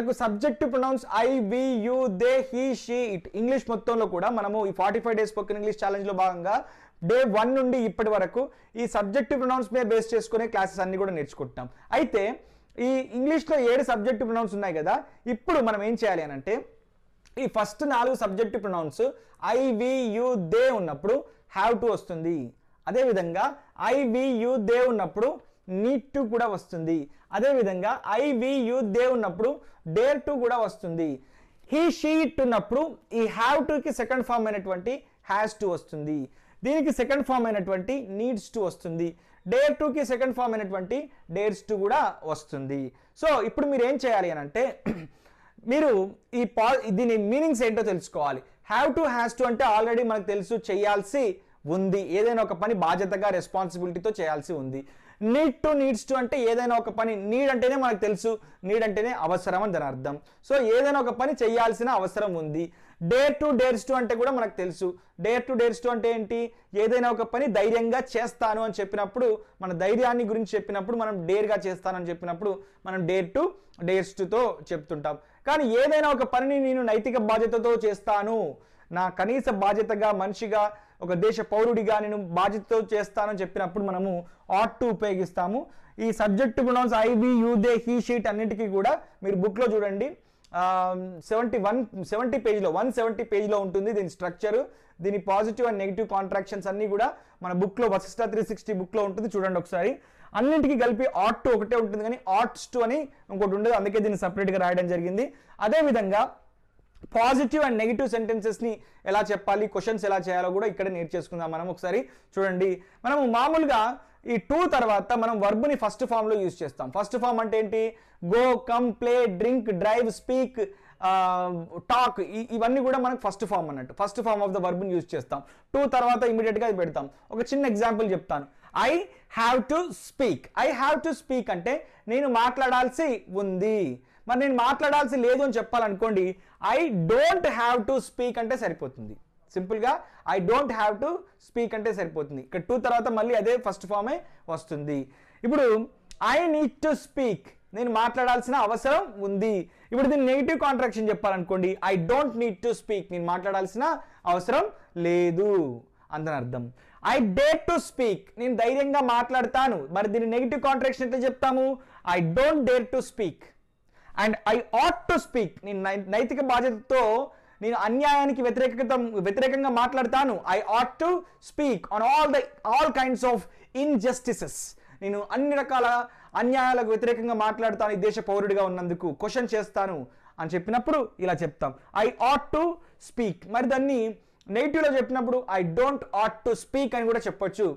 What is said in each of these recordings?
మనకు subjective pronouns I, we, you, they, he, she, it. English మొత్తంలో కూడా మనము ఈ 45 డేస్ స్పోకెన్ ఇంగ్లీష్ ఛాలెంజ్లో భాగంగా డే 1 నుండి ఇప్పటి వరకు ఈ సబ్జెక్టివ్ ప్రొనౌన్స్ మీద బేస్ చేసుకునే క్లాసెస్ అన్ని కూడా నేర్చుకుంటున్నాం. అయితే ఈ ఇంగ్లీష్లో 7 సబ్జెక్టివ్ ప్రొనౌన్స్ ఉన్నాయి కదా, ఇప్పుడు మనం ఏం చేయాలి అని అంటే ఈ first 4 subjective pronouns I, we, you, they ఉన్నప్పుడు హ్యావ్ టు వస్తుంది. అదేవిధంగా ఐ, వి, యు, దే ఉన్నప్పుడు నీడ్ టు కూడా వస్తుంది. అదేవిధంగా ఐ, వి, యు, దే ఉన్నప్పుడు డేర్ టు కూడా వస్తుంది. హీ, షీ, ఇట్ ఉన్నప్పుడు ఈ హ్యావ్ టుకి సెకండ్ ఫామ్ అయినటువంటి హ్యాస్ టు వస్తుంది. దీనికి సెకండ్ ఫామ్ అయినటువంటి నీడ్స్ టు వస్తుంది. డేర్ టుకి సెకండ్ ఫామ్ అయినటువంటి డేర్స్ టు కూడా వస్తుంది. సో ఇప్పుడు మీరు ఏం చేయాలి అని అంటే మీరు దీని మీనింగ్స్ ఏంటో తెలుసుకోవాలి. హ్యావ్ టు, హ్యాస్ టు అంటే ఆల్రెడీ మనకు తెలుసు, చేయాల్సి ఉంది, ఏదైనా ఒక పని బాధ్యతగా రెస్పాన్సిబిలిటీతో చేయాల్సి ఉంది. నీడ్ టు, నీడ్స్ టు అంటే ఏదైనా ఒక పని, నీడ్ అంటేనే మనకు తెలుసు, నీడ్ అంటేనే అవసరం అని దాని అర్థం. సో ఏదైనా ఒక పని చేయాల్సిన అవసరం ఉంది. డేర్ టు, డేర్స్ టు అంటే కూడా మనకు తెలుసు. డేర్ టు, డేర్స్ టు అంటే ఏంటి, ఏదైనా ఒక పని ధైర్యంగా చేస్తాను అని చెప్పినప్పుడు, మన ధైర్యాన్ని గురించి చెప్పినప్పుడు మనం డేర్గా చేస్తానని చెప్పినప్పుడు మనం డేర్ టు, డేర్స్ టుతో చెప్తుంటాం. కానీ ఏదైనా ఒక పనిని నేను నైతిక బాధ్యతతో చేస్తాను, నా కనీస బాధ్యతగా, మనిషిగా, ఒక దేశ పౌరుడిగా నేను బాధ్యతతో చేస్తానని చెప్పినప్పుడు మనము ఆట్ టు ఉపయోగిస్తాము. ఈ subject pronouns I, we, you, they, he, she it అన్నిటికీ కూడా మీరు బుక్లో చూడండి 170 పేజ్లో ఉంటుంది దీని స్ట్రక్చరు. దీని పాజిటివ్ అండ్ నెగిటివ్ కాంట్రాక్షన్స్ అన్నీ కూడా మన బుక్లో వశిష్ట 360 బుక్లో ఉంటుంది, చూడండి ఒకసారి. అన్నింటికి కలిపి ఆట్ టు ఒకటే ఉంటుంది, కానీ ఆట్స్ టు అని ఇంకోటి ఉండదు, అందుకే దీన్ని సపరేట్గా రాయడం జరిగింది. అదేవిధంగా పాజిటివ్ అండ్ నెగిటివ్ సెంటెన్సెస్ని ఎలా చెప్పాలి, క్వశ్చన్స్ ఎలా చేయాలో కూడా ఇక్కడ నేర్చేసుకుందాం మనం. ఒకసారి చూడండి, మనము మామూలుగా ఈ టు తర్వాత మనం వర్బ్ని ఫస్ట్ ఫామ్లో యూజ్ చేస్తాం. ఫస్ట్ ఫామ్ అంటే ఏంటి, go, come, play, drink, drive, speak, talk, ఇవన్నీ కూడా మనకు ఫస్ట్ ఫామ్ అన్నట్టు. ఫస్ట్ ఫామ్ ఆఫ్ ద వర్బ్ని యూజ్ చేస్తాం. టు తర్వాత ఇమీడియట్గా అది పెడతాం. ఒక చిన్న ఎగ్జాంపుల్ చెప్తాను. I have to speak. I have to speak అంటే నేను మాట్లాడాల్సి ఉంది. మరి నేను మాట్లాడాల్సి లేదు అని చెప్పాలనుకోండి, I don't have to speak అంటే సరిపోతుంది. సింపుల్గా I don't have to speak అంటే సరిపోతుంది. ఇక్కడ టు తర్వాత మళ్ళీ అదే ఫస్ట్ ఫామే వస్తుంది. ఇప్పుడు ఐ నీడ్ టు స్పీక్, నేను మాట్లాడాల్సిన అవసరం ఉంది. ఇప్పుడు దీన్ని నెగిటివ్ కాంట్రాక్షన్ చెప్పాలనుకోండి, I don't need to speak, నేను మాట్లాడాల్సిన అవసరం లేదు అందని అర్థం. ఐ డేర్ టు స్పీక్, నేను ధైర్యంగా మాట్లాడతాను. మరి దీన్ని నెగిటివ్ కాంట్రాక్షన్ ఎట్లా చెప్తాము, I don't dare to speak. And I ought to speak, నేను నైతిక బాధ్యతతో నేను అన్యాయానికి వ్యతిరేకంగా మాట్లాడతాను. I ought to speak on all kinds of injustices, నేను అన్ని రకాల అన్యాయాలకు వ్యతిరేకంగా మాట్లాడతాను ఈ దేశ పౌరుడిగా ఉన్నందుకు, క్వశ్చన్ చేస్తాను అని చెప్పినప్పుడు ఇలా చెప్తాం, ఐ ఆట్ టు స్పీక్. మరి దాన్ని నెగిటివ్లో చెప్పినప్పుడు I don't at to speak అని కూడా చెప్పొచ్చు.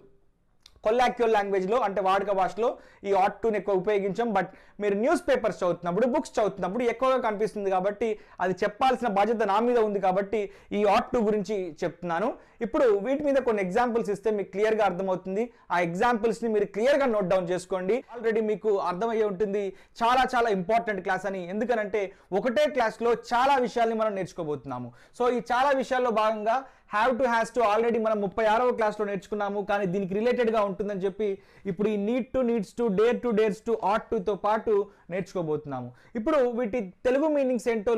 కొల్లాక్యువల్ లాంగ్వేజ్లో అంటే వాడుక భాషలో ఈ ఆట్ టుని ఎక్కువ ఉపయోగించాం. బట్ మీరు న్యూస్ పేపర్స్ చదువుతున్నప్పుడు, బుక్స్ చదువుతున్నప్పుడు ఎక్కువగా కనిపిస్తుంది కాబట్టి అది చెప్పాల్సిన బాధ్యత నా మీద ఉంది కాబట్టి ఈ ఆట్ టు గురించి చెప్తున్నాను. ఇప్పుడు వీటి మీద కొన్ని ఎగ్జాంపుల్స్ ఇస్తే మీకు క్లియర్గా అర్థమవుతుంది. ఆ ఎగ్జాంపుల్స్ని మీరు క్లియర్గా నోట్ డౌన్ చేసుకోండి. ఆల్రెడీ మీకు అర్థమయ్యే ఉంటుంది చాలా చాలా ఇంపార్టెంట్ క్లాస్ అని. ఎందుకనంటే ఒకటే క్లాస్లో చాలా విషయాల్ని మనం నేర్చుకోబోతున్నాము. సో ఈ చాలా విషయాల్లో భాగంగా have to, has to already మనం 36వ క్లాస్లో నేర్చుకున్నాము, కానీ దీనికి రిలేటెడ్గా ఉంటుందని చెప్పి ఇప్పుడు ఈ need to, needs to, dare to, dares to, ought టుతో పాటు నేర్చుకోబోతున్నాము. ఇప్పుడు వీటి తెలుగు మీనింగ్స్ ఏంటో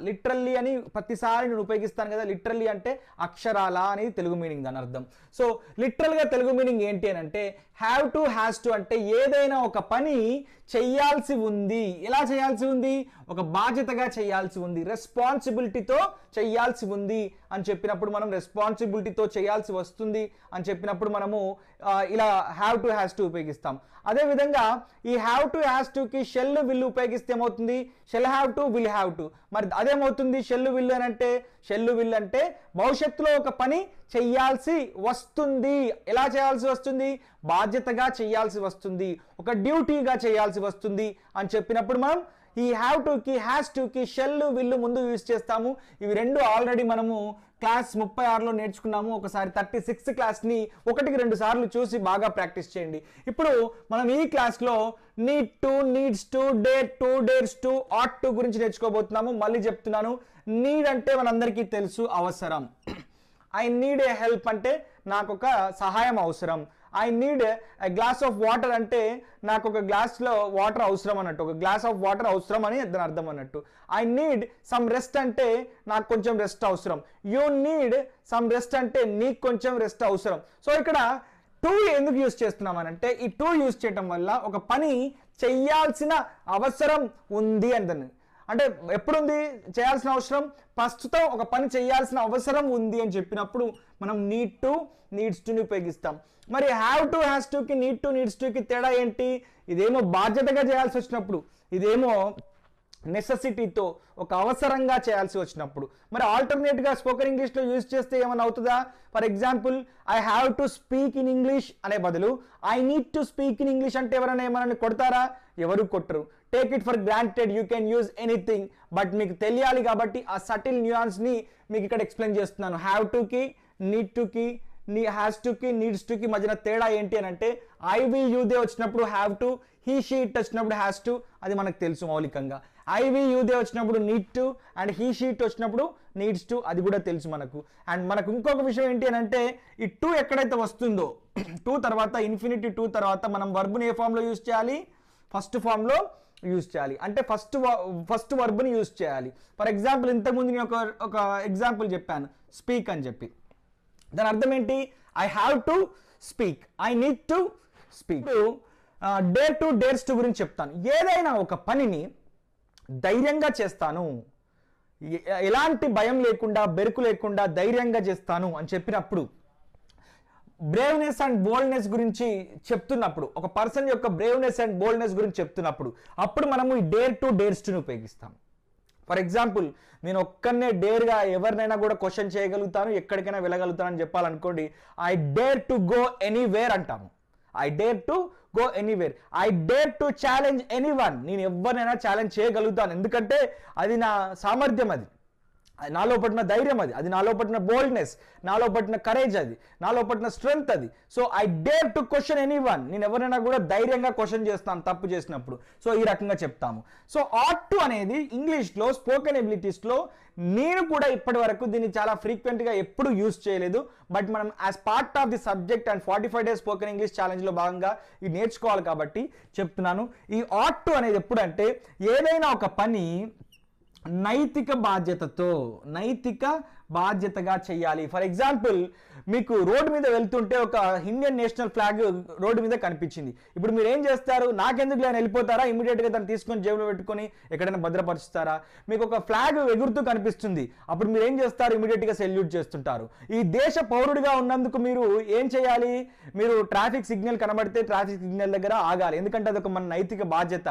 లిటరల్లీ అని ప్రతిసారి నేను ఉపయోగిస్తాను కదా, లిటరల్లీ అంటే అక్షరాల అనేది తెలుగు మీనింగ్ దాని అర్థం. సో లిటరల్గా తెలుగు మీనింగ్ ఏంటి అని అంటే హ్యావ్ టు, హ్యాస్ టు అంటే ఏదైనా ఒక పని చెయ్యాల్సి ఉంది. ఎలా చేయాల్సి ఉంది, ఒక బాధ్యతగా చేయాల్సి ఉంది, రెస్పాన్సిబిలిటీతో చేయాల్సి ఉంది అని చెప్పినప్పుడు మనం రెస్పాన్సిబిలిటీతో చేయాల్సి వస్తుంది అని చెప్పినప్పుడు మనము ఇలా హ్యావ్ టు, హ్యాస్ టు ఉపయోగిస్తాం. అదేవిధంగా ఈ హ్యావ్ టు, హ్యాస్ టుకి షెల్, విల్ ఉపయోగిస్తే ఏమవుతుంది, shall have to, will have to. మరి అదేమవుతుంది షెల్, విల్ అని అంటే, షెల్, విల్ అంటే భవిష్యత్తులో ఒక పని చెయ్యాల్సి వస్తుంది. ఎలా చేయాల్సి వస్తుంది, బాధ్యతగా చేయాల్సి వస్తుంది, ఒక డ్యూటీగా చేయాల్సి వస్తుంది అని చెప్పినప్పుడు మనం ఈ హ్యావ్ టుకి, హ్యాస్ టుకి షెల్, విల్ ముందు యూజ్ చేస్తాము. ఇవి రెండు ఆల్రెడీ మనము క్లాస్ 36లో నేర్చుకున్నాము. ఒకసారి 36th క్లాస్ని 1-2 సార్లు చూసి బాగా ప్రాక్టీస్ చేయండి. ఇప్పుడు మనం ఈ క్లాస్లో need to, needs to, dare to, dares to, ought to గురించి నేర్చుకోబోతున్నాము. మళ్ళీ చెప్తున్నాను, నీడ్ అంటే మనందరికీ తెలుసు అవసరం. ఐ నీడ్ ఏ హెల్ప్ అంటే నాకు ఒక సహాయం అవసరం. I need a glass of water అంటే నాకు ఒక గ్లాస్లో వాటర్ అవసరం అన్నట్టు, ఒక గ్లాస్ ఆఫ్ వాటర్ అవసరం అని దాని అర్థం అన్నట్టు. ఐ నీడ్ సమ్ రెస్ట్ అంటే నాకు కొంచెం రెస్ట్ అవసరం. యూ నీడ్ సమ్ రెస్ట్ అంటే నీకు కొంచెం రెస్ట్ అవసరం. సో ఇక్కడ టు ఎందుకు యూజ్ చేస్తున్నామనంటే ఈ టు యూజ్ చేయటం వల్ల ఒక పని చెయ్యాల్సిన అవసరం ఉంది అందని. అంటే ఎప్పుడుంది చేయాల్సిన అవసరం? ప్రస్తుతం ఒక పని చేయాల్సిన అవసరం ఉంది అని చెప్పినప్పుడు మనం నీడ్ టు నీడ్స్ టుని ఉపయోగిస్తాం. మరి have to has Tuki need to needs Tuki తేడా ఏంటి? ఇదేమో బాధ్యతగా చేయాల్సి వచ్చినప్పుడు, ఇదేమో నెసెసిటీతో ఒక అవసరంగా చేయాల్సి వచ్చినప్పుడు. మరి ఆల్టర్నేట్గా స్పోకెన్ ఇంగ్లీష్లో యూజ్ చేస్తే ఏమైనా అవుతుందా? For example I have to speak in English అనే బదులు I need to speak in English అంటే ఎవరైనా ఏమైనా కొడతారా? ఎవరు కొట్టరు. Take it for granted, you can use anything. But మీకు తెలియాలి కాబట్టి ఆ సటిల్ న్యూయాన్స్ని మీకు ఇక్కడ ఎక్స్ప్లెయిన్ చేస్తున్నాను. Have Tuki need Tuki has Tuki needs Tuki మధ్యన తేడా ఏంటి అని అంటే ఐ వి యూ దే వచ్చినప్పుడు have to, he she it వచ్చినప్పుడు హ్యాస్ టు, అది మనకు తెలుసు మౌలికంగా. ఐ వి యూ దే వచ్చినప్పుడు need to and he she it వచ్చినప్పుడు నీడ్స్ టు, అది కూడా తెలుసు మనకు. అండ్ మనకు ఇంకొక విషయం ఏంటి అని అంటే ఈ టు ఎక్కడైతే వస్తుందో టు తర్వాత ఇన్ఫినిటీ టు తర్వాత మనం వర్బ్ని ఏ ఫామ్లో యూజ్ చేయాలి? ఫస్ట్ ఫామ్లో యూజ్ చేయాలి. అంటే ఫస్ట్ వర్బ్ని యూజ్ చేయాలి. ఫర్ ఎగ్జాంపుల్ ఇంతకుముందు నేను ఒక ఎగ్జాంపుల్ చెప్పాను, స్పీక్ అని చెప్పి. దాని అర్థం ఏంటి? I have to speak, I need to speak. Dare to dares to గురించి చెప్తాను. ఏదైనా ఒక పనిని ధైర్యంగా చేస్తాను, ఎలాంటి భయం లేకుండా బెరుకు లేకుండా ధైర్యంగా చేస్తాను అని చెప్పినప్పుడు, బ్రేవ్నెస్ అండ్ బోల్డ్నెస్ గురించి చెప్తున్నప్పుడు, ఒక పర్సన్ యొక్క బ్రేవ్నెస్ అండ్ బోల్డ్నెస్ గురించి చెప్తున్నప్పుడు అప్పుడు మనము ఈ డేర్ టు డేర్స్ టుని ఉపయోగిస్తాం. ఫర్ ఎగ్జాంపుల్ నేను ఒక్కనే డేర్గా ఎవరినైనా కూడా క్వశ్చన్ చేయగలుగుతాను, ఎక్కడికైనా వెళ్ళగలుగుతాను అని చెప్పాలనుకోండి, I dare to go anywhere అంటాము. I dare to go anywhere. I dare to challenge anyone. నేను ఎవరినైనా ఛాలెంజ్ చేయగలుగుతాను, ఎందుకంటే అది నా సామర్థ్యం, అది నాలో పట్టిన ధైర్యం, అది నాలో పట్టిన బోల్డ్నెస్, నాలో పట్టిన కరేజ్, అది నాలో పట్టిన స్ట్రెంగ్త్ అది. So I dare to question anyone. నేను ఎవరైనా కూడా ధైర్యంగా క్వశ్చన్ చేస్తాను తప్పు చేసినప్పుడు. సో ఈ రకంగా చెప్తాము. సో ఆట్ టు అనేది ఇంగ్లీష్లో స్పోకెన్ ఎబిలిటీస్లో నేను కూడా ఇప్పటి వరకు దీన్ని చాలా ఫ్రీక్వెంట్గా ఎప్పుడు యూజ్ చేయలేదు. బట్ మనం as part of the subject and 45 days spoken English ఛాలెంజ్లో భాగంగా ఇది నేర్చుకోవాలి కాబట్టి చెప్తున్నాను. ఈ ఆట్ టు అనేది ఎప్పుడంటే ఏదైనా ఒక పని నైతిక బాధ్యతగా చేయాలి. ఫర్ ఎగ్జాంపుల్ మీకు రోడ్డు మీద వెళ్తుంటే ఒక ఇండియన్ నేషనల్ ఫ్లాగ్ రోడ్డు మీద కనిపించింది. ఇప్పుడు మీరు ఏం చేస్తారు? నాకెందుకు నేను వెళ్ళిపోతారా? ఇమీడియట్గా దాన్ని తీసుకొని జేబులో పెట్టుకొని ఎక్కడైనా భద్రపరుస్తారా? మీకు ఒక ఫ్లాగ్ ఎగురుతూ కనిపిస్తుంది, అప్పుడు మీరు ఏం చేస్తారు? ఇమీడియట్గా సెల్యూట్ చేస్తుంటారు. ఈ దేశ పౌరుడిగా ఉన్నందుకు మీరు ఏం చేయాలి? మీరు ట్రాఫిక్ సిగ్నల్ కనబడితే ట్రాఫిక్ సిగ్నల్ దగ్గర ఆగాలి, ఎందుకంటే అదొక మన నైతిక బాధ్యత.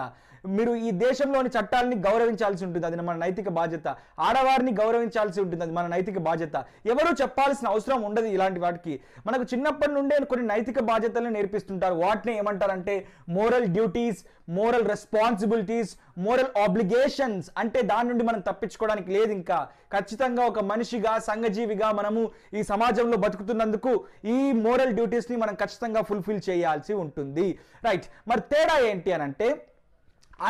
మీరు ఈ దేశంలోని చట్టాలని గౌరవించాల్సి ఉంటుంది, అది మన నైతిక బాధ్యత. ఆడవారిని గౌరవించాల్సి ఉంటుంది, అది మన నైతిక బాధ్యత. ఎవరు చెప్పాల్సిన అవసరం ఉండదు ఇలాంటి వాటికి. మనకు చిన్నప్పటి నుండే కొన్ని నైతిక బాధ్యతలను నేర్పిస్తుంటారు. వాటిని ఏమంటారంటే moral duties, moral responsibilities, moral obligations. అంటే దాని నుండి మనం తప్పించుకోవడానికి లేదు. ఇంకా ఖచ్చితంగా ఒక మనిషిగా, సంఘజీవిగా మనము ఈ సమాజంలో బతుకుతున్నందుకు ఈ మోరల్ డ్యూటీస్ని మనం ఖచ్చితంగా ఫుల్ఫిల్ చేయాల్సి ఉంటుంది. రైట్. మరి తేడా ఏంటి అని అంటే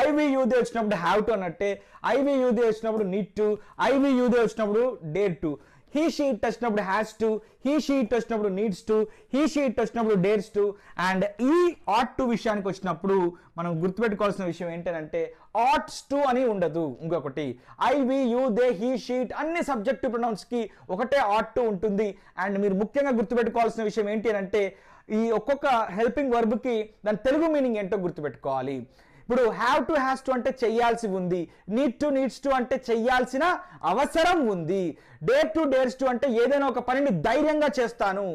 ఐ వి యూ దే వచ్చినప్పుడు హ్యావ్ టు అన్నట్టే, ఐ వి యూ దే వచ్చినప్పుడు need to, I we you they వచ్చినప్పుడు dare to, he she it వచ్చినప్పుడు has to, he she it వచ్చినప్పుడు needs to, he she it వచ్చినప్పుడు dares to. And ఈ ought to విషయానికి వచ్చినప్పుడు మనం గుర్తుపెట్టుకోవాల్సిన విషయం ఏంటంటే ఆట్స్ టు అని ఉండదు. ఇంకొకటి I we you they he she it అన్ని సబ్జెక్టివ్ ప్రొనౌన్స్కి ఒకటే ఆట్ టు ఉంటుంది. అండ్ మీరు ముఖ్యంగా గుర్తుపెట్టుకోవాల్సిన విషయం ఏంటి అంటే ఈ ఒక్కొక్క హెల్పింగ్ వర్బ్కి దాని తెలుగు మీనింగ్ ఏంటో గుర్తుపెట్టుకోవాలి. ఇప్పుడు హ్యావ్ టు హ్యాస్ టు అంటే చెయ్యాల్సి ఉంది, నీడ్ టు నీడ్స్ టు అంటే చెయ్యాల్సిన అవసరం ఉంది, డేర్ టు డేర్స్ టు అంటే ఏదైనా ఒక పనిని ధైర్యంగా చేస్తాను,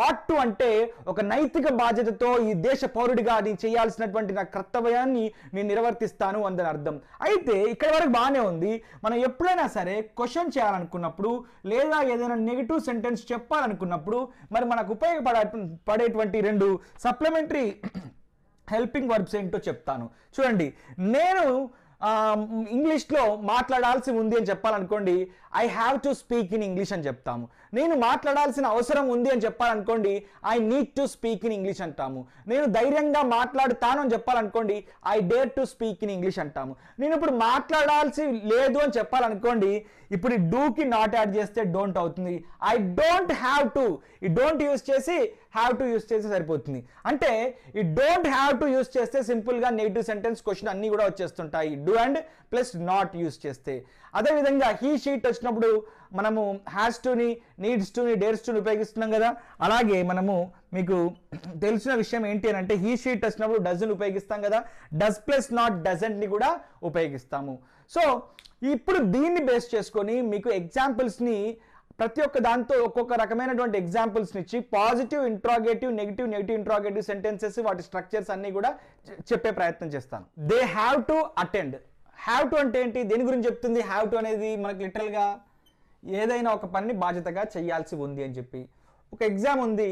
ఆట్ టు అంటే ఒక నైతిక బాధ్యతతో ఈ దేశ పౌరుడిగా నేను చేయాల్సినటువంటి నా కర్తవ్యాన్ని నేను నిర్వర్తిస్తాను అందని అర్థం. అయితే ఇక్కడ వరకు బాగానే ఉంది. మనం ఎప్పుడైనా సరే క్వశ్చన్ చేయాలనుకున్నప్పుడు లేదా ఏదైనా నెగిటివ్ సెంటెన్స్ చెప్పాలనుకున్నప్పుడు మరి మనకు ఉపయోగపడేటువంటి 2 సప్లిమెంటరీ హెల్పింగ్ వర్బ్స్ ఏంటో చెప్తాను. చూడండి, నేను ఇంగ్లీష్లో మాట్లాడాల్సి ఉంది అని చెప్పాలనుకోండి I have to speak in English అని చెప్తాము. నేను మాట్లాడాల్సిన అవసరం ఉంది అని చెప్పాలనుకోండి I need to speak in English అంటాము. నేను ధైర్యంగా మాట్లాడుతాను అని చెప్పాలనుకోండి I dare to speak in English అంటాము. నేను ఇప్పుడు మాట్లాడాల్సి లేదు అని చెప్పాలనుకోండి ఇప్పుడు ఈ డూకి నాట్ యాడ్ చేస్తే డోంట్ అవుతుంది. ఐ డోంట్ హ్యావ్ టు, ఈ డోంట్ యూస్ చేసి హ్యావ్ టు యూస్ చేస్తే సరిపోతుంది. అంటే ఈ డోంట్ హ్యావ్ టు యూస్ చేస్తే సింపుల్గా నెగిటివ్ సెంటెన్స్ క్వశ్చన్ అన్నీ కూడా వచ్చేస్తుంటాయి do and plus not use చేస్తే. అదేవిధంగా హీ షీట్ వచ్చినప్పుడు మనము హ్యాస్ టుని, నీడ్స్ టుని, డేర్స్ టుని ఉపయోగిస్తున్నాం కదా. అలాగే మనము మీకు తెలిసిన విషయం ఏంటి అని అంటే హీ షీట్ వచ్చినప్పుడు డజన్ ఉపయోగిస్తాం కదా, డస్ ప్లస్ నాట్ డజంట్ని కూడా ఉపయోగిస్తాము. సో ఇప్పుడు దీన్ని బేస్ చేసుకొని మీకు ఎగ్జాంపుల్స్ని ప్రతి ఒక్క దాంతో ఒక్కొక్క రకమైనటువంటి ఎగ్జాంపుల్స్ని ఇచ్చి positive interrogative, negative interrogative sentences వాటి స్ట్రక్చర్స్ అన్నీ కూడా చెప్పే ప్రయత్నం చేస్తాను. They have to attend. Have to అంటే ఏంటి, దేని గురించి చెప్తుంది? హ్యావ్ టు అనేది మనకు లిటరల్గా ఏదైనా ఒక పనిని బాధ్యతగా చేయాల్సి ఉంది అని చెప్పి. ఒక ఎగ్జామ్ ఉంది,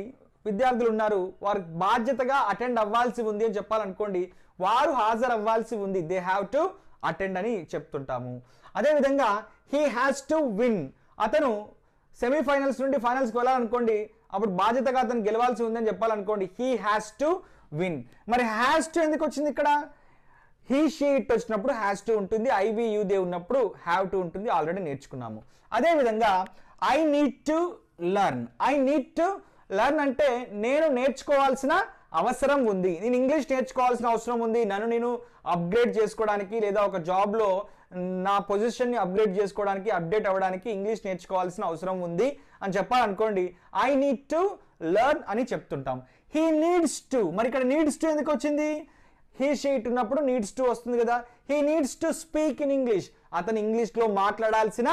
విద్యార్థులు ఉన్నారు, వారు బాధ్యతగా అటెండ్ అవ్వాల్సి ఉంది అని చెప్పాలనుకోండి వారు హాజరు అవ్వాల్సి ఉంది, దే హ్యావ్ టు అటెండ్ అని చెప్తుంటాము. అదేవిధంగా హీ హ్యాస్ టు విన్, అతను సెమీఫైనల్స్ నుండి ఫైనల్స్కి వెళ్ళాలనుకోండి అప్పుడు బాధ్యతగా అతను గెలవాల్సి ఉందని చెప్పాలనుకోండి హీ హ్యాస్ టు విన్. మరి హ్యాస్ టు ఎందుకు వచ్చింది ఇక్కడ? హీ షీ ఇట్ వచ్చినప్పుడు హ్యాస్ టు ఉంటుంది, ఐవి యూ దే ఉన్నప్పుడు హ్యావ్ టు ఉంటుంది, ఆల్రెడీ నేర్చుకున్నాము. అదేవిధంగా I need to learn. I need to learn అంటే నేను నేర్చుకోవాల్సిన అవసరం ఉంది, నేను ఇంగ్లీష్ నేర్చుకోవాల్సిన అవసరం ఉంది, నన్ను నేను అప్గ్రేడ్ చేసుకోవడానికి లేదా ఒక జాబ్లో నా పొజిషన్ని అప్గ్రేడ్ చేసుకోవడానికి, అప్డేట్ అవ్వడానికి ఇంగ్లీష్ నేర్చుకోవాల్సిన అవసరం ఉంది అని చెప్పాలనుకోండి ఐ నీడ్ టు లెర్న్ అని చెప్తుంటాం. హీ నీడ్స్ టు, మరి ఇక్కడ నీడ్స్ టు ఎందుకు వచ్చింది? హీ షీట్ ఉన్నప్పుడు నీడ్స్ టు వస్తుంది కదా. He needs to speak in English, అతను ఇంగ్లీష్లో మాట్లాడాల్సిన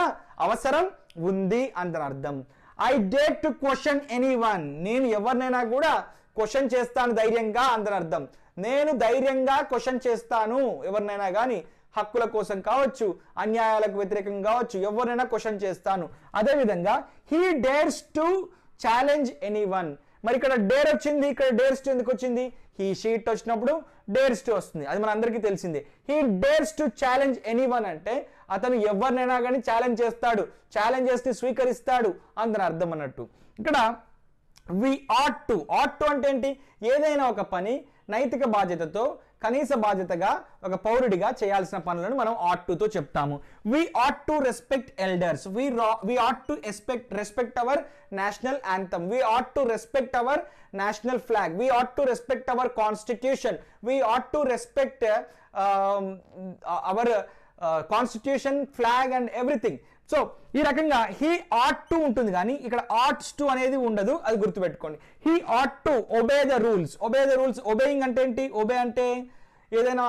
అవసరం ఉంది అని అర్థం. I dare to question anyone, నేను ఎవరినైనా కూడా క్వశ్చన్ చేస్తాను ధైర్యంగా అని అర్థం. నేను ధైర్యంగా క్వశ్చన్ చేస్తాను ఎవరినైనా కానీ, హక్కుల కోసం కావచ్చు, అన్యాయాలకు వ్యతిరేకంగా కావచ్చు, ఎవరినైనా క్వశ్చన్ చేస్తాను. అదేవిధంగా he dares to challenge anyone, మరి ఇక్కడ డేర్ వచ్చింది, ఇక్కడ డేర్స్ టు ఎందుకు వచ్చింది? హీ షీట్ వచ్చినప్పుడు డేర్స్ టు వస్తుంది, అది మన అందరికీ తెలిసిందే. He dares to challenge anyone అంటే అతను ఎవరినైనా కానీ ఛాలెంజ్ చేస్తాడు, ఛాలెంజెస్ని స్వీకరిస్తాడు అని అర్థం అన్నట్టు. ఇక్కడ వి ఆట్ టు, ఆట్ టు అంటే ఏంటి? ఏదైనా ఒక పని నైతిక బాధ్యతతో కనీస బాధ్యతగా ఒక పౌరుడిగా చేయాల్సిన పనులను మనం ఆట్ టుతో చెప్తాము. We ought to respect elders, we ought to respect our national anthem, we ought to respect our national flag, we ought to respect our constitution, we ought to respect our constitution, flag and everything. So ఈ రకంగా he ought to ఉంటుంది కానీ ఇక్కడ ఆట్స్ to అనేది ఉండదు, అది గుర్తుపెట్టుకోండి. He ought to obey the rules. Obey the rules, obeying అంటే ఏంటి? ఒబే అంటే ఏదైనా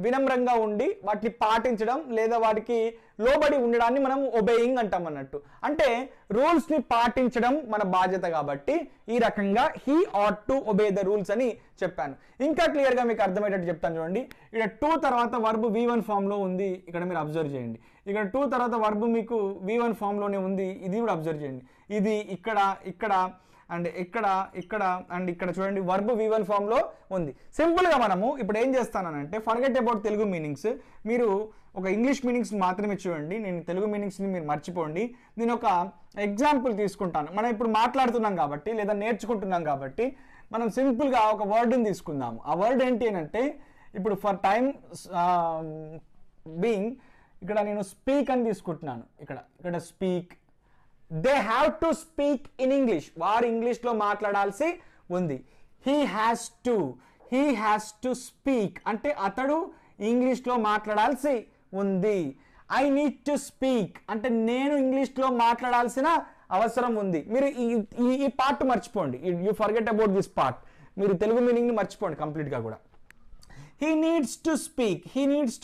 వినమ్రంగా ఉండి వాటిని పాటించడం లేదా వాటికి లోబడి ఉండడాన్ని మనం ఒబేయింగ్ అంటాం అన్నట్టు. అంటే రూల్స్ని పాటించడం మన బాధ్యత కాబట్టి ఈ రకంగా he ought to obey the rules అని చెప్పాను. ఇంకా క్లియర్గా మీకు అర్థమయ్యేటట్టు చెప్తాను చూడండి. ఇక్కడ టు తర్వాత వర్బ్ V1 ఫామ్లో ఉంది, ఇక్కడ మీరు అబ్జర్వ్ చేయండి. ఇక్కడ టు తర్వాత వర్బ్ మీకు V1 ఫామ్లోనే ఉంది, ఇది కూడా అబ్జర్వ్ చేయండి. ఇది ఇక్కడ ఇక్కడ అండ్ ఇక్కడ ఇక్కడ అండ్ ఇక్కడ చూడండి వర్బ్ V1 ఫామ్లో ఉంది. సింపుల్గా మనము ఇప్పుడు ఏం చేస్తానంటే ఫర్గెట్ అబౌట్ తెలుగు మీనింగ్స్, మీరు ఒక ఇంగ్లీష్ మీనింగ్స్ మాత్రమే చూడండి, నేను తెలుగు మీనింగ్స్ని మీరు మర్చిపోండి. నేను ఒక ఎగ్జాంపుల్ తీసుకుంటాను. మనం ఇప్పుడు మాట్లాడుతున్నాం కాబట్టి లేదా నేర్చుకుంటున్నాం కాబట్టి మనం సింపుల్గా ఒక వర్డ్ని తీసుకుందాం. ఆ వర్డ్ ఏంటి అని అంటే ఇప్పుడు ఫర్ టైమ్ బీయింగ్ ఇక్కడ నేను స్పీక్ అని తీసుకుంటున్నాను. ఇక్కడ speak, they have to speak in English, వారు ఇంగ్లీష్లో మాట్లాడాల్సి ఉంది. హీ హ్యాస్ టు స్పీక్ అంటే అతడు ఇంగ్లీష్లో మాట్లాడాల్సి ఉంది. ఐ నీడ్ టు స్పీక్ అంటే నేను ఇంగ్లీష్లో మాట్లాడాల్సిన అవసరం ఉంది. మీరు ఈ పార్ట్ మర్చిపోండి, you forget about this part, మీరు తెలుగు మీనింగ్ని మర్చిపోండి కంప్లీట్గా కూడా. హీ నీడ్స్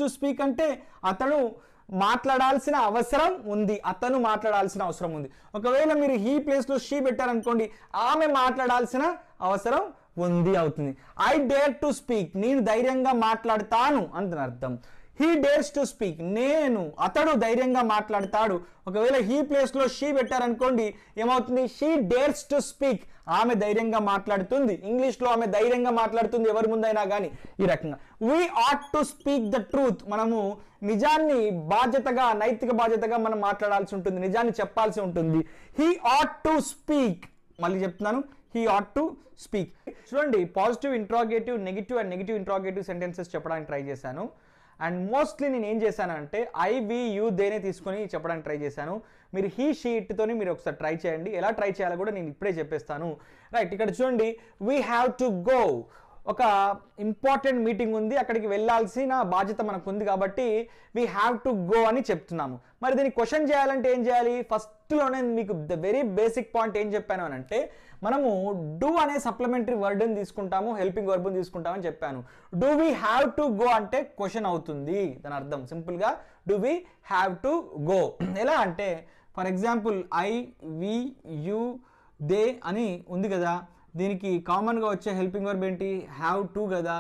టు స్పీక్ అంటే అతడు మాట్లాడాల్సిన అవసరం ఉంది, అతను మాట్లాడాల్సిన అవసరం ఉంది. ఒకవేళ మీరు హీ ప్లేస్లో షీ పెట్టారనుకోండి ఆమె మాట్లాడాల్సిన అవసరం ఉంది అవుతుంది. ఐ డేర్ టు స్పీక్, నేను ధైర్యంగా మాట్లాడతాను అని అర్థం. హీ డేర్స్ టు స్పీక్, అతడు ధైర్యంగా మాట్లాడతాడు. ఒకవేళ హీ ప్లేస్లో షీ పెట్టారనుకోండి ఏమవుతుంది, షీ డేర్స్ టు స్పీక్, ఆమె ధైర్యంగా మాట్లాడుతుంది. ఇంగ్లీష్లో ఆమె ధైర్యంగా మాట్లాడుతుంది ఎవరి ముందైనా కానీ. ఈ రకంగా we at to speak the truth, మనము నిజాన్ని బాధ్యతగా, నైతిక బాధ్యతగా మనం మాట్లాడాల్సి ఉంటుంది, నిజాన్ని చెప్పాల్సి ఉంటుంది. హీ ఆట్ టు స్పీక్, మళ్ళీ చెప్తున్నాను, హీ ఆట్ టు స్పీక్. చూడండి, positive interrogative, negative and negative interrogative sentences చెప్పడానికి ట్రై చేశాను. అండ్ మోస్ట్లీ నేను ఏం చేశానంటే ఐ వి యూ దేనే తీసుకొని చెప్పడానికి ట్రై చేశాను. మీరు హీ షీట్తోని మీరు ఒకసారి ట్రై చేయండి. ఎలా ట్రై చేయాలో కూడా నేను ఇప్పుడే చెప్పేస్తాను. రైట్, ఇక్కడ చూడండి, వీ హ్యావ్ టు గో, ఒక ఇంపార్టెంట్ మీటింగ్ ఉంది, అక్కడికి వెళ్ళాల్సిన బాధ్యత మనకు ఉంది కాబట్టి వీ హ్యావ్ టు గో అని చెప్తున్నాము. మరి దీన్ని క్వశ్చన్ చేయాలంటే ఏం చేయాలి? ఫస్ట్లోనే మీకు ద వెరీ బేసిక్ పాయింట్ ఏం చెప్పాను అని అంటే, మనము డూ అనే సప్లిమెంటరీ వర్డ్ని తీసుకుంటాము, హెల్పింగ్ వర్బ్ని తీసుకుంటామని చెప్పాను. Do we have to go అంటే క్వశ్చన్ అవుతుంది దాని అర్థం. సింపుల్గా do we have to go. ఎలా అంటే, for example I, we, you, they అని ఉంది కదా, దీనికి కామన్గా వచ్చే హెల్పింగ్ వర్బ్ ఏంటి? హ్యావ్ టు కదా.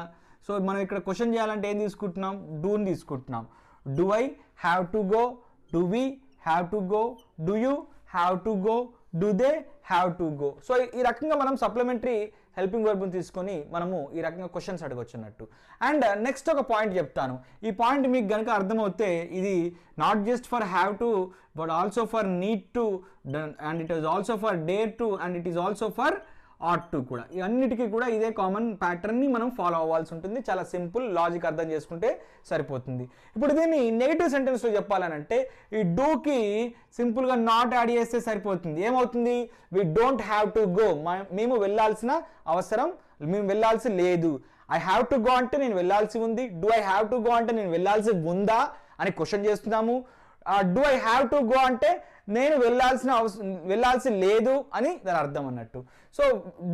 సో మనం ఇక్కడ క్వశ్చన్ చేయాలంటే ఏం తీసుకుంటున్నాం? డూని తీసుకుంటున్నాం. Do I have to go, do we have to go, do you have to go, do they have to go. So ఈ రకంగా మనం సప్లిమెంటరీ హెల్పింగ్ వర్బ్ని తీసుకొని మనము ఈ రకంగా క్వశ్చన్స్ అడగొచ్చు అన్నట్టు. అండ్ నెక్స్ట్ ఒక పాయింట్ చెప్తాను. ఈ పాయింట్ మీకు కనుక అర్థమవుతే, ఇది not just for have to but also for need to, and it is also for dare to, and it is also for ought to కూడా. ఇవన్నిటికీ కూడా ఇదే కామన్ ప్యాటర్న్ని మనం ఫాలో అవ్వాల్సి ఉంటుంది. చాలా సింపుల్, లాజిక్ అర్థం చేసుకుంటే సరిపోతుంది. ఇప్పుడు దీన్ని నెగిటివ్ సెంటెన్స్లో చెప్పాలనంటే, ఈ డూకి సింపుల్గా నాట్ యాడ్ చేస్తే సరిపోతుంది. ఏమవుతుంది? We don't have to go, మేము వెళ్ళాల్సిన అవసరం, మేము వెళ్ళాల్సి లేదు. ఐ హ్యావ్ టు గో అంటే నేను వెళ్ళాల్సి ఉంది. Do I have to go అంటే నేను వెళ్ళాల్సి ఉందా అని క్వశ్చన్ చేస్తున్నాము. Do I have to go అంటే నేను వెళ్ళాల్సి లేదు అని దాని అర్థం అన్నట్టు. So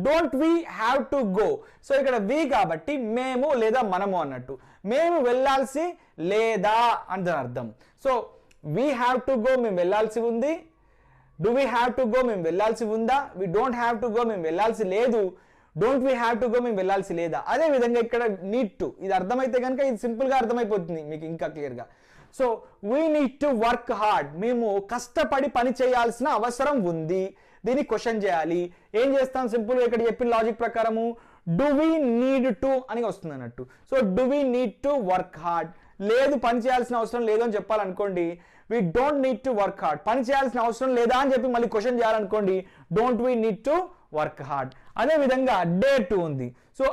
don't we have to go, so ఇక్కడ వి కాబట్టి మేము లేదా మనము అన్నట్టు. మేము వెళ్ళాల్సి లేదా అని దాని అర్థం. So we have to go, మేము వెళ్ళాల్సి ఉంది. Do we have to go, మేము వెళ్ళాల్సి ఉందా. We don't have to go, మేము వెళ్ళాల్సి లేదు. Don't we have to go, మేము వెళ్ళాల్సి లేదా. అదే విధంగా ఇక్కడ నీడ్ టు, ఇది అర్థమైతే కనుక ఇది సింపుల్గా అర్థమైపోతుంది మీకు ఇంకా క్లియర్గా. So we need to work hard, మేము కష్టపడి పని చేయాల్సిన అవసరం ఉంది. దీన్ని క్వశ్చన్ చేయాలి. ఏం చేస్తాం? సింపుల్గా ఇక్కడ చెప్పిన లాజిక్ ప్రకారము డూ వీ నీడ్ టు అని వస్తుంది అన్నట్టు. So do we need to work hard, లేదు పని చేయాల్సిన అవసరం లేదు అని చెప్పాలనుకోండి, we don't need to work hard. పని చేయాల్సిన అవసరం లేదా అని చెప్పి మళ్ళీ క్వశ్చన్ చేయాలనుకోండి, don't we need to work hard. అదే విధంగా డే టు ఉంది. So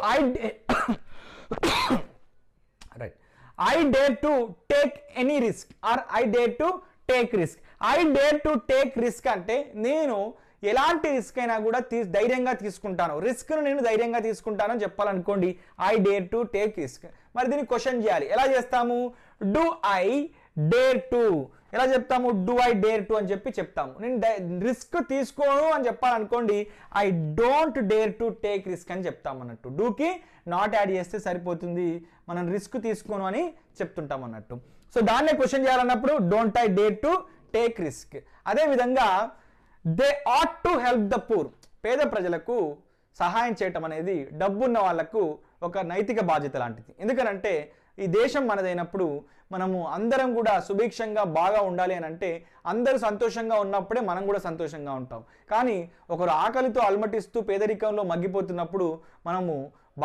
I dare to take any risk or I dare to take risk. I dare to take risk అంటే నేను ఎలాంటి రిస్క్ అయినా కూడా ధైర్యంగా తీసుకుంటాను, రిస్క్ను నేను ధైర్యంగా తీసుకుంటాను అని చెప్పాలనుకోండి, I dare to take risk. మరి దీన్ని క్వశ్చన్ చేయాలి. ఎలా చేస్తాము? డూ ఐ డేర్ టు, ఎలా చెప్తాము? డూ ఐ డేర్ టు అని చెప్పి చెప్తాము. నేను రిస్క్ తీసుకోను అని చెప్పాలనుకోండి, I don't dare to take risk అని చెప్తాం అన్నట్టు. డూకి నాట్ యాడ్ చేస్తే సరిపోతుంది, మనం రిస్క్ తీసుకోను అని చెప్తుంటాం అన్నట్టు. సో దాన్నే క్వశ్చన్ చేయాలన్నప్పుడు don't I dare to take risk. అదేవిధంగా they ought to help the poor, పేద ప్రజలకు సహాయం చేయటం అనేది డబ్బున్న వాళ్లకు ఒక నైతిక బాధ్యత లాంటిది. ఎందుకనంటే ఈ దేశం మనదైనప్పుడు మనము అందరం కూడా సుభిక్షంగా బాగా ఉండాలి అని అంటే అందరూ సంతోషంగా ఉన్నప్పుడే మనం కూడా సంతోషంగా ఉంటాం. కానీ ఒకరు ఆకలితో అలమటిస్తూ పేదరికంలో మగ్గిపోతున్నప్పుడు మనము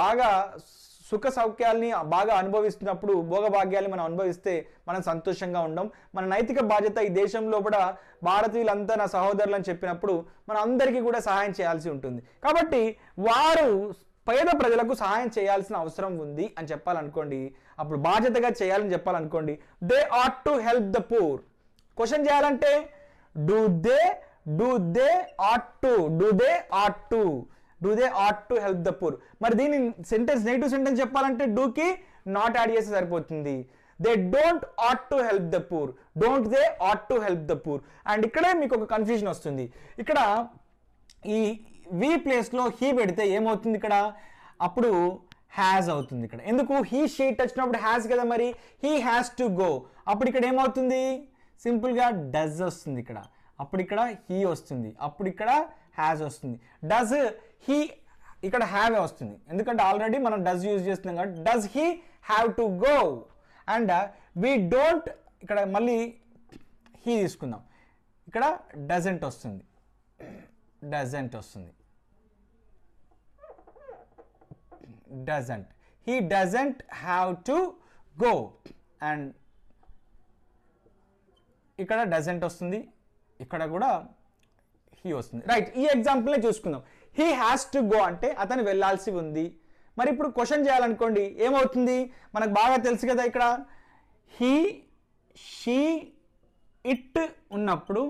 బాగా సుఖ సౌఖ్యాల్ని బాగా అనుభవిస్తున్నప్పుడు, భోగభాగ్యాల్ని మనం అనుభవిస్తే మనం సంతోషంగా ఉండం. మన నైతిక బాధ్యత ఈ దేశంలో కూడా భారతీయులంతా నా సహోదరులు అని చెప్పినప్పుడు మనం అందరికీ కూడా సహాయం చేయాల్సి ఉంటుంది. కాబట్టి వారు పేద ప్రజలకు సహాయం చేయాల్సిన అవసరం ఉంది అని చెప్పాలనుకోండి, అప్పుడు బాధ్యతగా చేయాలని చెప్పాలనుకోండి, they ought to help the poor. Question చేయాలంటే do they ought to help the poor. మరి దీని సెంటెన్స్, నెగిటివ్ సెంటెన్స్ చెప్పాలంటే డూకి నాట్ యాడ్ చేస్తే సరిపోతుంది. They don't at to help the poor, don't they ought to help the poor. And ఇక్కడే మీకు ఒక confusion వస్తుంది. ఇక్కడ ఈ వి ప్లేస్లో హీ పెడితే ఏమవుతుంది? ఇక్కడ అప్పుడు హ్యాజ్ అవుతుంది. ఇక్కడ ఎందుకు? హీ షీట్ వచ్చినప్పుడు హ్యాజ్ కదా, మరి హీ హ్యాస్ టు గో. అప్పుడు ఇక్కడ ఏమవుతుంది? సింపుల్గా డస్ వస్తుంది ఇక్కడ. అప్పుడు ఇక్కడ హీ వస్తుంది, అప్పుడు ఇక్కడ హ్యాజ్ వస్తుంది. డస్ హీ, ఇక్కడ హ్యావ్ వస్తుంది ఎందుకంటే ఆల్రెడీ మనం డస్ యూజ్ చేస్తున్నాం కాబట్టి does he have to go. And we don't, ఇక్కడ మళ్ళీ హీ తీసుకుందాం, ఇక్కడ డజంట్ వస్తుంది, డజంట్ వస్తుంది, doesn't, he doesn't have to go, and ఇక్కడ డజంట్ వస్తుంది, ఇక్కడ కూడా హీ వస్తుంది. రైట్, ఈ ఎగ్జాంపుల్నే చూసుకుందాం. హీ హ్యాస్ టు గో అంటే అతను వెళ్ళాల్సి ఉంది. మరి ఇప్పుడు క్వశ్చన్ చేయాలనుకోండి ఏమవుతుంది, మనకు బాగా తెలుసు కదా, ఇక్కడ హీ, షీ, ఇట్ ఉన్నప్పుడు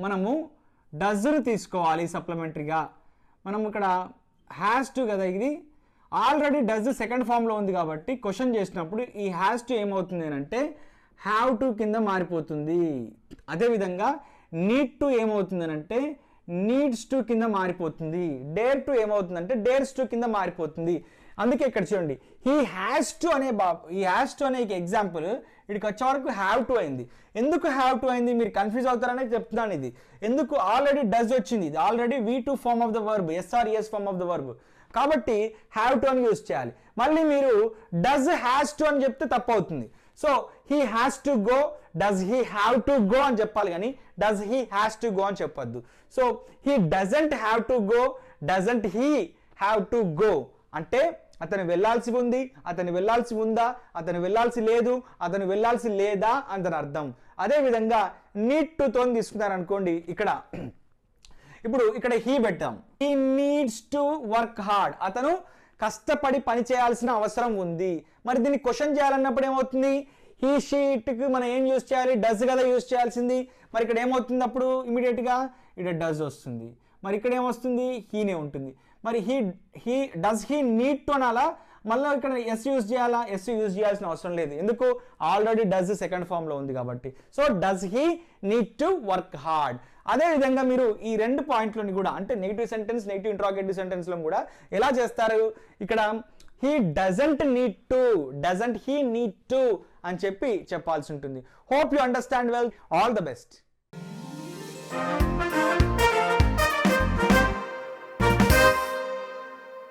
మనము డజ్ను తీసుకోవాలి సప్లిమెంటరీగా. మనం ఇక్కడ హ్యాస్ టు కదా, ఇది ఆల్రెడీ డజ్ సెకండ్ ఫామ్లో ఉంది కాబట్టి క్వశ్చన్ చేసినప్పుడు ఈ హ్యాస్ టు ఏమవుతుంది అంటే హ్యావ్ టు కింద మారిపోతుంది. అదేవిధంగా నీడ్ టు ఏమవుతుంది అంటే నీడ్స్ టు కింద మారిపోతుంది. డేర్ టు ఏమవుతుందంటే డేర్స్ టు కింద మారిపోతుంది. అందుకే ఇక్కడ చూడండి, హీ హ్యాస్ టు అనే ఈ హ్యాస్ టు అనే ఎగ్జాంపుల్ ఇక్కడికి వచ్చే వరకు హ్యావ్ టు అయింది. ఎందుకు హ్యావ్ టు అయింది మీరు కన్ఫ్యూజ్ అవుతారనే చెప్తున్నాను. ఇది ఎందుకు, ఆల్రెడీ డజ్ వచ్చింది, ఇది already V2 form of the verb, SRES form of the verb, కాబట్టి హ్యావ్ టు అని యూజ్ చేయాలి. మళ్ళీ మీరు డజ్ హ్యాస్ టు అని చెప్తే తప్పు అవుతుంది. So he has to go, does he have to go అని చెప్పాలి కానీ does he has to go అని చెప్పొద్దు. So he doesn't have to go, doesn't he have to go అంటే అతను వెళ్ళాల్సి ఉంది, అతను వెళ్ళాల్సి ఉందా, అతను వెళ్ళాల్సి లేదు, అతను వెళ్ళాల్సి లేదా అని దాని అర్థం. అదేవిధంగా నీడ్ టు తో తీసుకున్నారనుకోండి, ఇప్పుడు ఇక్కడ హీ పెట్టాం, he needs to work hard, అతను కష్టపడి పని చేయాల్సిన అవసరం ఉంది. మరి దీన్ని క్వశ్చన్ చేయాలన్నప్పుడు ఏమవుతుంది, హీ, షీ, ఇట్కి మనం ఏం యూజ్ చేయాలి, డస్ కదా యూజ్ చేయాల్సింది. మరి ఇక్కడ ఏమవుతుంది అప్పుడు ఇమీడియట్గా ఇక్కడ డస్ వస్తుంది, మరి ఇక్కడ ఏమొస్తుంది హీనే ఉంటుంది. మరి he does he need to అనాలా, మళ్ళీ ఇక్కడ ఎస్ యూజ్ చేయాలా, ఎస్ యూజ్ చేయాల్సిన అవసరం లేదు, ఎందుకు ఆల్రెడీ డస్ సెకండ్ ఫామ్లో ఉంది కాబట్టి. So does he need to work hard. అదేవిధంగా మీరు ఈ రెండు పాయింట్లని కూడా అంటే నెగిటివ్ సెంటెన్స్, నెగిటివ్ ఇంట్రాగేటివ్ సెంటెన్స్లో కూడా ఎలా చేస్తారు, ఇక్కడ he doesn't need to, doesn't he need to అని చెప్పాల్సి ఉంటుంది. Hope you understand well. All the best.